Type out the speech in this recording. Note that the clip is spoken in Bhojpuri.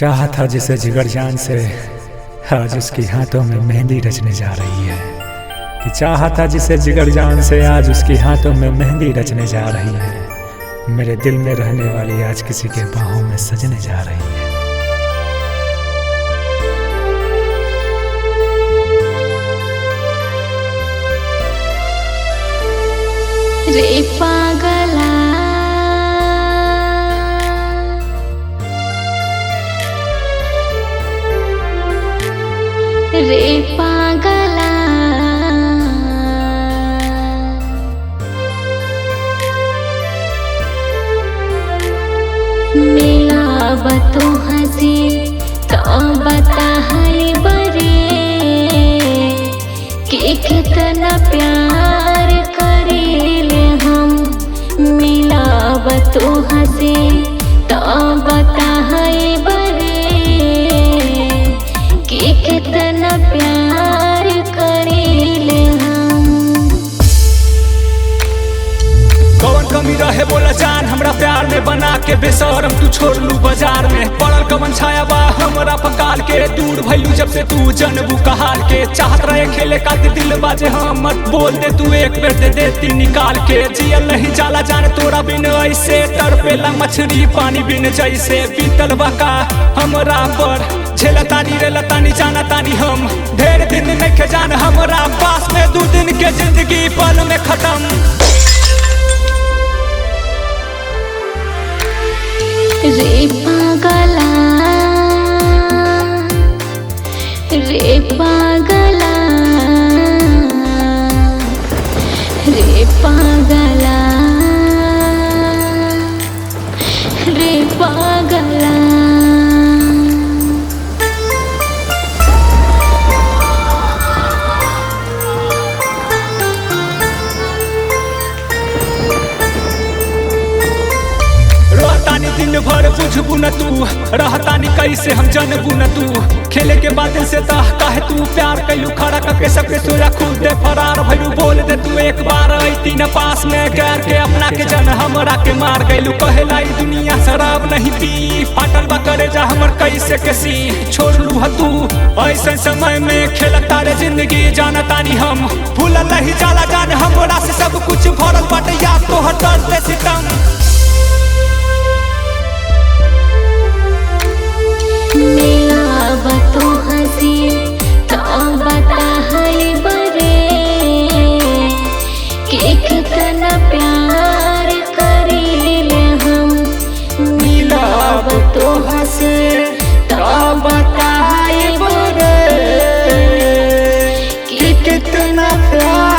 चाहा था जिसे जिगर जान से, आज उसके हाथों में मेहंदी रचने जा रही है। कि चाहा था जिसे जिगर जान से, आज उसके हाथों में मेहंदी रचने जा रही है। मेरे दिल में रहने वाली आज किसी के बाहों में सजने जा रही है। रे पागला रे पागला मिलाब तो हंसी तो बता है बरे कि कितना प्यार करेले हम। मिलाब तो हंसी तो बता है बरे कि कितना प्यार करेले हम। कौन कमी रहे बोला जान हमरा प्यार में, बना के बेशरम तू छोड़ लू बाजार में। पड़ल कवन छाया बा हमरा पकाल के, दूर भइलू जब से तू जनबू कहाल के। चाहत रहे खेले का दिल बाजे हम, मत बोल दे तू एक बेर दे देती निकाल के। जियल नहीं जाला जान तोरा बिन ऐसे, तड़पेला मछली पानी बिन जैसे। बीतल बका हमरा पर झेला तानी रे लतानी जाना तानी हम। ढेर दिन नहीं के जान हमरा पास में, 2 दिन के जिंदगी पल में खत्म। रे पागला रे पागला रे पागला रे पागला। दिन भर बुझबू न तू, रहतानी कैसे हम जनबू न तू। खेले के बाद से तह काहे तू प्यार कैलू, खड़ा करके सबके सोया खुद दे फरार भैलू। बोल दे तू एक बार ऐती न पास में, गैर के अपना के जन हमरा के मार गैलू। कहेला ई दुनिया शराब नहीं पी, फाटल बा करे जा हमर कैसे कैसी। छोड़ लू ह तू ऐसे समय में, खेलता रे जिंदगी जाना तानी हम। भूलल नहीं जाला जान हमरा से सब कुछ भरल बाटे, याद तो हर दर्द सितम। मिलाब तो हंसी तो बता है बरे कि कितना प्यार करेले हम। मिलाब तो हंसी तो बता है बरे कि कितना प्यार